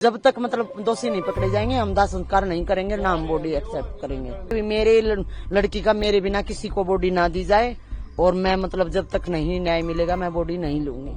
जब तक मतलब दोषी नहीं पकड़े जाएंगे हम दाह संस्कार नहीं करेंगे, ना हम बॉडी एक्सेप्ट करेंगे। मेरे लड़की का मेरे बिना किसी को बॉडी ना दी जाए और मैं मतलब जब तक नहीं न्याय मिलेगा मैं बॉडी नहीं लूंगी।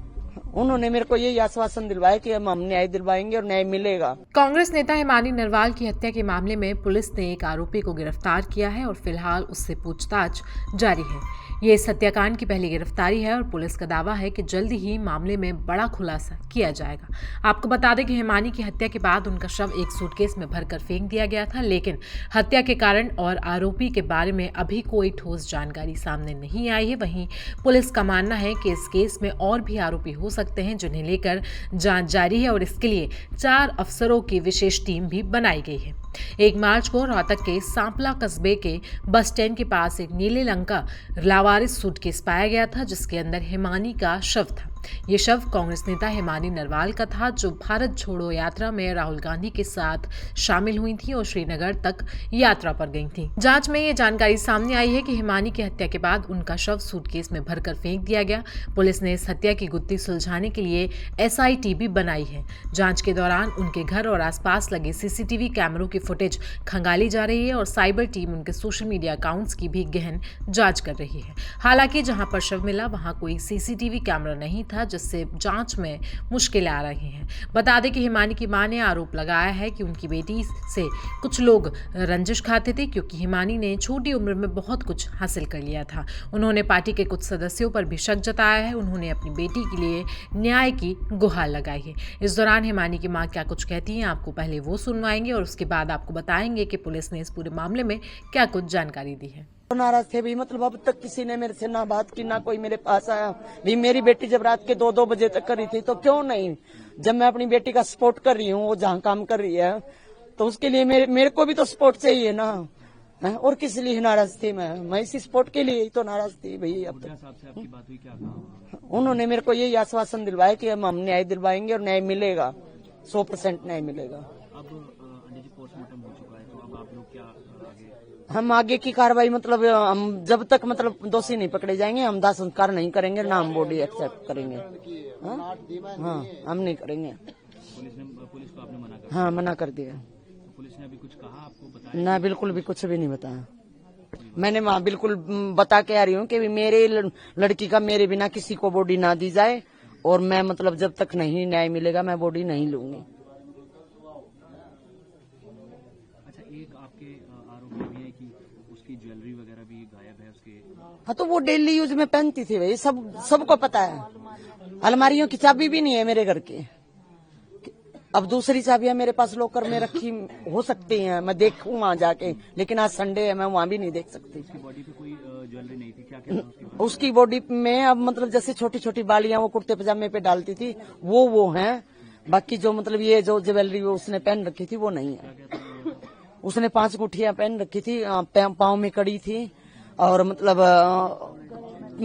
उन्होंने मेरे को यही आश्वासन दिलवाया कि हम न्याय दिलवाएंगे और न्याय मिलेगा। कांग्रेस नेता हिमानी नरवाल की हत्या के मामले में पुलिस ने एक आरोपी को गिरफ्तार किया है और फिलहाल उससे पूछताछ जारी है। ये इस हत्याकांड की पहली गिरफ्तारी है और पुलिस का दावा है कि जल्दी ही मामले में बड़ा खुलासा किया जाएगा। आपको बता दें कि हिमानी की हत्या के बाद उनका शव एक सूटकेस में भरकर फेंक दिया गया था, लेकिन हत्या के कारण और आरोपी के बारे में अभी कोई ठोस जानकारी सामने नहीं आई है। वहीं पुलिस का मानना है कि इस केस में और भी आरोपी हो सकते हैं, जिन्हें लेकर जांच जारी है और इसके लिए 4 अफसरों की विशेष टीम भी बनाई गई है। 1 मार्च को रोहतक के सांपला कस्बे के बस स्टैंड के पास एक नीले रंग का लावारिस सूटकेस पाया गया था, जिसके अंदर हिमानी का शव था। ये शव कांग्रेस नेता हिमानी नरवाल का था, जो भारत छोड़ो यात्रा में राहुल गांधी के साथ शामिल हुई थी और श्रीनगर तक यात्रा पर गई थी। जांच में ये जानकारी सामने आई है कि हिमानी की हत्या के बाद उनका शव सूटकेस में भरकर फेंक दिया गया। पुलिस ने इस हत्या की गुत्थी सुलझाने के लिए SIT भी बनाई है। जांच के दौरान उनके घर और आसपास लगे CCTV कैमरों की फुटेज खंगाली जा रही है और साइबर टीम उनके सोशल मीडिया अकाउंट्स की भी गहन जांच कर रही है। हालांकि जहां पर शव मिला वहां कोई CCTV कैमरा नहीं था, जिससे जांच में मुश्किलें आ रही हैं। बता दें कि हिमानी की मां ने आरोप लगाया है कि उनकी बेटी से कुछ लोग रंजिश खाते थे, क्योंकि हिमानी ने छोटी उम्र में बहुत कुछ हासिल कर लिया था। उन्होंने पार्टी के कुछ सदस्यों पर भी शक जताया है। उन्होंने अपनी बेटी के लिए न्याय की गुहार लगाई है। इस दौरान हिमानी की मां क्या कुछ कहती हैं, आपको पहले वो सुनवाएंगे और उसके बाद आपको बताएंगे कि पुलिस ने इस पूरे मामले में क्या कुछ जानकारी दी है। नाराज थे भी, मतलब अब तक किसी ने मेरे से ना बात की, ना कोई मेरे पास आया भी। मेरी बेटी जब रात के 2-2 बजे तक कर रही थी तो क्यों नहीं, जब मैं अपनी बेटी का सपोर्ट कर रही हूँ, वो जहाँ काम कर रही है तो उसके लिए मेरे को भी तो सपोर्ट चाहिए ना। और किस लिए नाराज थी मैं इसी सपोर्ट के लिए ही तो नाराज थी भाई। अब तक उन्होंने मेरे को यही आश्वासन दिलवाया कि हम न्याय दिलवाएंगे और न्याय मिलेगा, 100% न्याय मिलेगा। अब पोस्टमार्टम हो चुका है, तो अब आप लोग क्या हम आगे की कार्रवाई मतलब हम जब तक मतलब दोषी नहीं पकड़े जाएंगे हम दाह संस्कार नहीं करेंगे, ना हम बॉडी एक्सेप्ट करेंगे। हाँ हम नहीं करेंगे। पुलिस को आपने मना कर हाँ मना कर दिया। तो पुलिस ने अभी कुछ कहा आपको, बताया? ना बिल्कुल भी कुछ भी नहीं बताया। मैंने वहाँ बिल्कुल बता के आ रही हूँ कि मेरे लड़की का मेरे बिना किसी को बॉडी ना दी जाए और मैं मतलब जब तक नहीं न्याय मिलेगा मैं बॉडी नहीं लूंगी। अच्छा, एक आपके आरोप ये भी है कि उसकी ज्वेलरी वगैरह भी गायब है उसके। हाँ तो वो डेली यूज में पहनती थी भाई, सबको पता है। अलमारियों की चाबी भी नहीं है मेरे घर की। अब दूसरी चाबियां मेरे पास लॉकर में रखी हो सकती हैं, मैं देखूं वहां जाके, लेकिन आज संडे है मैं वहां भी नहीं देख सकती। उसकी बॉडी पे कोई ज्वेलरी नहीं थी, क्या क्या उसकी बॉडी में अब मतलब जैसे छोटी छोटी बालियां वो कुर्ते पजामे पे डालती थी वो हैं, बाकी जो मतलब ये जो ज्वेलरी वो उसने पहन रखी थी वो नहीं है। उसने 5 गुठियां पहन रखी थी, पाँव में कड़ी थी और मतलब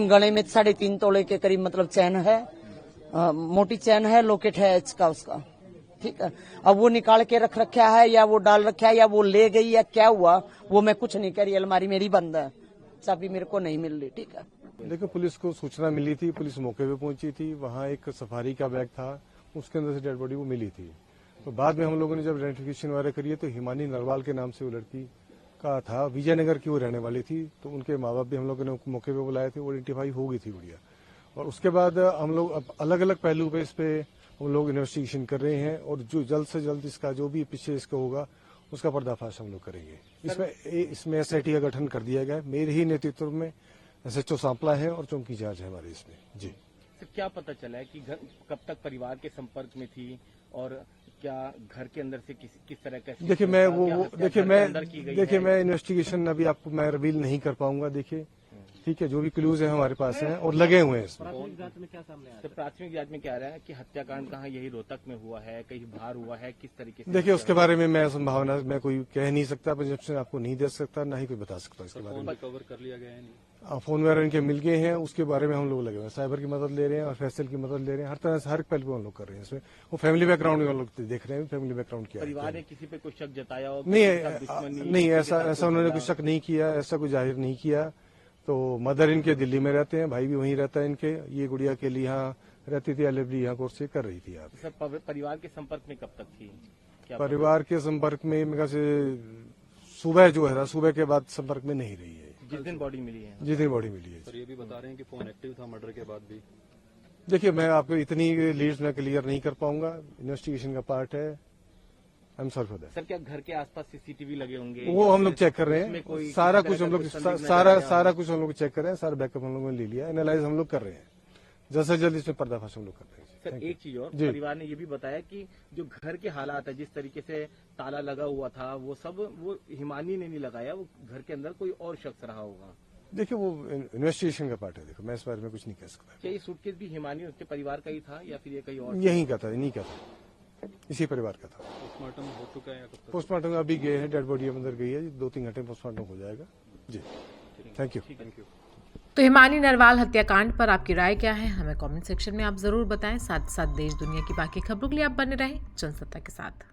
गले में 3.5 तोले के करीब मतलब चैन है, मोटी चैन है, लॉकेट है एच का उसका, ठीक है। अब वो निकाल के रख रखा है या वो डाल रखा है या वो ले गई या क्या हुआ वो मैं कुछ नहीं कह रही। अलमारी मेरी बंद है, चाबी मेरे को नहीं मिल रही, ठीक है। देखो, पुलिस को सूचना मिली थी, पुलिस मौके पे पहुंची थी। वहाँ एक सफारी का बैग था, उसके अंदर से डेड बॉडी वो मिली थी। तो बाद में हम लोगों ने जब आइडेंटिफिकेशन वगैरह करी है तो हिमानी नरवाल के नाम से वो लड़की का था, विजयनगर की वो रहने वाली थी। तो उनके माँ बाप भी हम लोगों ने मौके पे बुलाए थे, वो आइडेंटिफाई हो गई थी बढ़िया। और उसके बाद हम लोग अलग अलग पहलू पे इस पे हम लोग इन्वेस्टिगेशन कर रहे हैं और जो जल्द से जल्द इसका जो भी पीछे इसका होगा उसका पर्दाफाश हम लोग करेंगे। इसमें SIT का गठन कर दिया गया है, मेरे ही नेतृत्व में SHO सांपला है और चौकी इंचार्ज है हमारे इसमें। जी सर, क्या पता चला है कि घर कब तक परिवार के संपर्क में थी और क्या घर के अंदर से किस तरह का? देखिए मैं इन्वेस्टिगेशन अभी आपको मैं रिवील नहीं कर पाऊंगा। देखिए ठीक है, जो भी क्लूज है हमारे पास हैं और लगे हुए हैं इसमें। प्राथमिक जांच में क्या सामने आया? तो प्राथमिक जांच में क्या रहा है कि हत्याकांड कहाँ यही रोहतक में हुआ है, कहीं बाहर हुआ है, किस तरीके से? देखिए उसके बारे में मैं संभावना मैं कोई कह नहीं सकता, प्रोजेक्शन आपको नहीं दे सकता, ना ही कोई बता सकता इसके बारे में। कवर कर लिया गया है नहीं? फोन वगैरह इनके मिल गए हैं, उसके बारे में हम लोग लगे हुए हैं। साइबर की मदद ले रहे हैं और फैसल की मदद ले रहे हैं, हर तरह से हर पहलू हम लोग कर रहे हैं इसमें। वो फैमिली बैकग्राउंड में हम लोग देख रहे हैं, फैमिली बैकग्राउंड क्या है। परिवार ने किसी पे कोई शक जताया हो? नहीं, ऐसा उन्होंने कोई शक नहीं किया, ऐसा कोई जाहिर नहीं किया। तो मदर इनके दिल्ली में रहते हैं, भाई भी वहीं रहता है इनके। ये गुड़िया के लिए यहाँ रहती थी LFD यहाँ कोर्स से कर रही थी आप। सर परिवार के संपर्क में कब तक थी? क्या परिवार के संपर्क में मेरे ख्याल से सुबह जो है सुबह के बाद संपर्क में नहीं रही है, जिस दिन बॉडी मिली है? जिस दिन बॉडी मिली है। सर ये भी बता रहे हैं कि फोन एक्टिव था मर्डर के बाद भी। देखिए मैं आपको इतनी लीड्स में क्लियर नहीं कर पाऊंगा, इन्वेस्टिगेशन का पार्ट है। I am sorry for that. Sir क्या घर के आसपास CCTV लगे होंगे? वो हम लोग चेक कर रहे उसमें हैं, कोई सारा किसी कुछ तरह हम का लोग कोई संदिग्ध नजर आया? सारा कुछ हम लोग चेक कर रहे हैं, सारा बैकअप हम लोगों ने ले लिया, एनालाइज हम लोग कर रहे हैं, जल्द से जल्द इसमें पर्दाफाश हम लोग कर रहे हैं। Sir Thank you. एक चीज और, जी। परिवार ने ये भी बताया कि जो घर के हालात है, जिस तरीके से ताला लगा हुआ था, वो सब वो हिमानी ने नहीं लगाया, वो घर के अंदर कोई और शख्स रहा होगा। देखिए वो इन्वेस्टिगेशन का पार्ट है, देखो मैं इस बारे में कुछ नहीं कह सकता। क्या ये सूटकेस भी हिमानी उसके परिवार का ही था या फिर ये कहीं और? यहीं का था, इन्हीं का था, इसी परिवार का था। पोस्टमार्टम हो चुका है या कब तक? पोस्टमार्टम अभी गए हैं, डेड बॉडी अंदर गई है, 2-3 घंटे में पोस्टमार्टम हो जाएगा जी। Thank you. Thank you. तो हिमानी नरवाल हत्याकांड पर आपकी राय क्या है, हमें कमेंट सेक्शन में आप जरूर बताएं। साथ साथ देश दुनिया की बाकी खबरों के लिए आप बने रहें जनसत्ता के साथ।